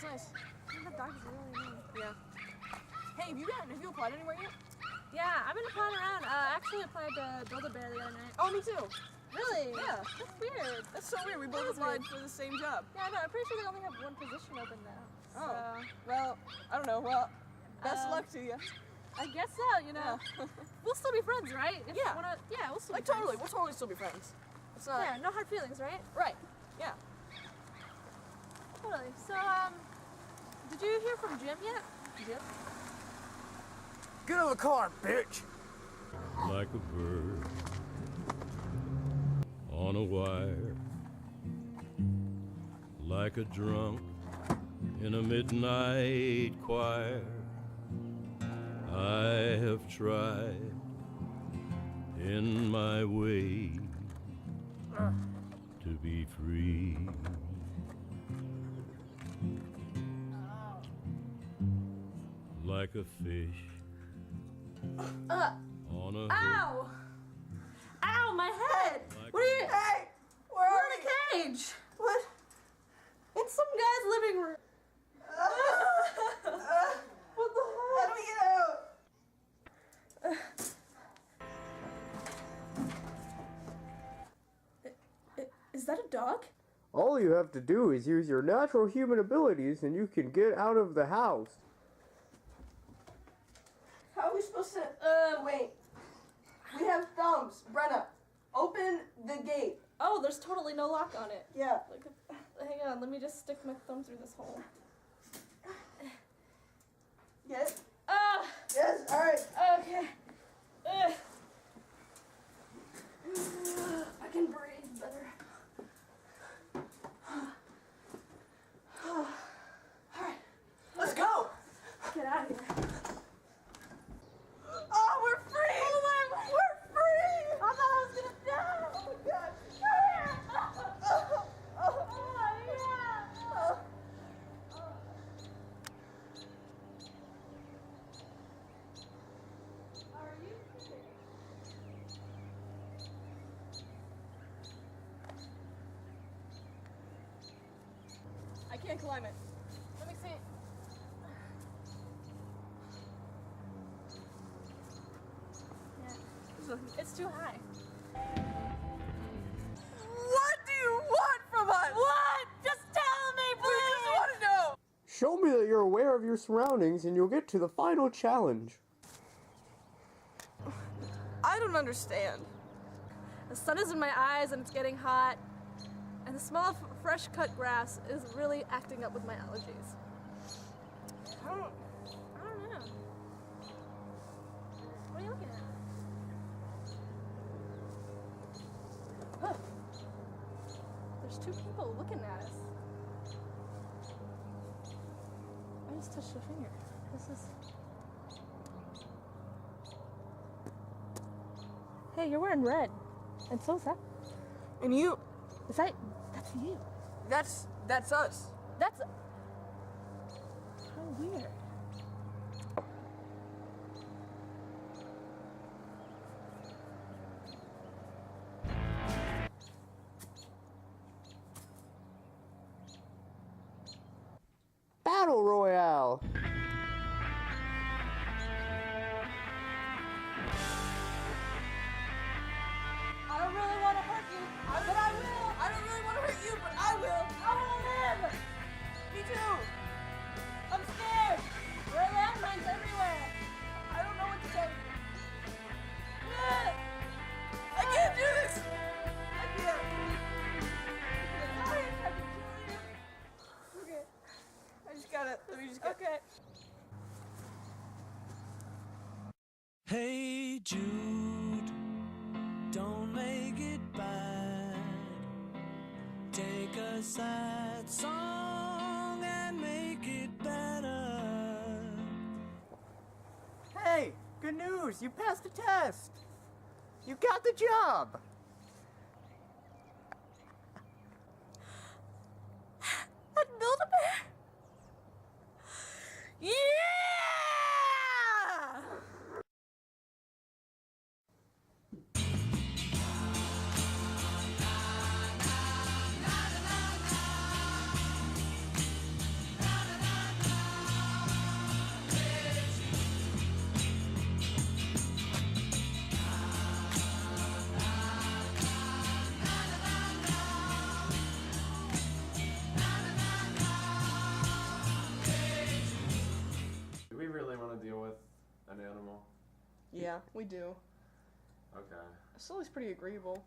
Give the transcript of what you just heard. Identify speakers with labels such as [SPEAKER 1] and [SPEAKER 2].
[SPEAKER 1] that's nice.
[SPEAKER 2] That dog's really annoying.
[SPEAKER 1] Yeah. Hey, have you applied anywhere yet?
[SPEAKER 2] Yeah, I've been applying around. I actually applied to Build-A-Bear the other night.
[SPEAKER 1] Oh, me too.
[SPEAKER 2] Really?
[SPEAKER 1] Yeah.
[SPEAKER 2] That's weird.
[SPEAKER 1] That's so weird. We both applied for the same job.
[SPEAKER 2] Yeah, no, I'm pretty sure they only have one position open now.
[SPEAKER 1] Oh.
[SPEAKER 2] So,
[SPEAKER 1] Well, I don't know. Well, best luck to you.
[SPEAKER 2] I guess so, you know.
[SPEAKER 1] Yeah.
[SPEAKER 2] We'll still be friends, right? If
[SPEAKER 1] Yeah.
[SPEAKER 2] We'll still be
[SPEAKER 1] Like,
[SPEAKER 2] friends.
[SPEAKER 1] totally. We'll totally still be friends. It's not...
[SPEAKER 2] Yeah, no hard feelings, right?
[SPEAKER 1] Right. Yeah.
[SPEAKER 2] Totally. So, did you hear from Jim yet?
[SPEAKER 1] Jim?
[SPEAKER 3] Get out of the car, bitch!
[SPEAKER 4] Like a bird on a wire, like a drunk in a midnight choir. I have tried in my way to be free. Like a fish on a hook.
[SPEAKER 2] Ow! Ow, my head!
[SPEAKER 4] Like
[SPEAKER 2] What are you?
[SPEAKER 1] Hey! Where
[SPEAKER 2] We're
[SPEAKER 1] are
[SPEAKER 2] in a cage!
[SPEAKER 1] What?
[SPEAKER 2] In some guy's living room.
[SPEAKER 1] What the hell? How do we get out?
[SPEAKER 2] Is that a dog?
[SPEAKER 3] All you have to do is use your natural human abilities and you can get out of the house.
[SPEAKER 1] How are we supposed to... wait. We have thumbs. Brenna, open the gate.
[SPEAKER 2] Oh, there's totally no lock on it.
[SPEAKER 1] Yeah.
[SPEAKER 2] Like, hang on, let me just stick my thumb through this hole.
[SPEAKER 1] Get it?
[SPEAKER 2] Ah!
[SPEAKER 1] Yes, alright.
[SPEAKER 2] Okay. I can breathe better.
[SPEAKER 1] Alright. Let's go!
[SPEAKER 2] Get out of here.
[SPEAKER 1] Oh, we're free!
[SPEAKER 2] Oh my, we're free! I thought I was gonna die!
[SPEAKER 1] Oh my gosh. I can't climb it.
[SPEAKER 2] Let me see. Yeah. It's too high.
[SPEAKER 1] What do you want from us?
[SPEAKER 2] What? Just tell me,
[SPEAKER 1] We just want to know.
[SPEAKER 3] Show me that you're aware of your surroundings and you'll get to the final challenge.
[SPEAKER 1] I don't understand.
[SPEAKER 2] The sun is in my eyes and it's getting hot. And the smell of fresh cut grass is really acting up with my allergies. I don't know. What are you looking at? Huh. There's two people looking at us. I just touched a finger. This is... Hey, you're wearing red. And so is that.
[SPEAKER 1] And you,
[SPEAKER 2] Is that... That's you.
[SPEAKER 1] that's us.
[SPEAKER 2] That's... How weird.
[SPEAKER 3] Battle Royale!
[SPEAKER 2] I don't really want to hurt you, but I will.
[SPEAKER 1] I don't really want to hurt you, but I will.
[SPEAKER 2] I want to live.
[SPEAKER 1] Me too.
[SPEAKER 2] I'm scared. There are landmines everywhere.
[SPEAKER 1] I don't know what to tell you.
[SPEAKER 2] Ah!
[SPEAKER 1] I can't do this. I can't.
[SPEAKER 2] Sorry if I can kill you.
[SPEAKER 1] Okay. I just gotta, let me just get...
[SPEAKER 2] Okay.
[SPEAKER 5] Hey Jude, don't make it bad. Take a sad song and make it better.
[SPEAKER 3] Hey, good news! You passed the test! You got the job!
[SPEAKER 2] At Build-A-Bear? Yeah!
[SPEAKER 6] an animal?
[SPEAKER 7] Yeah, we do.
[SPEAKER 6] Okay.
[SPEAKER 7] Sully's pretty agreeable.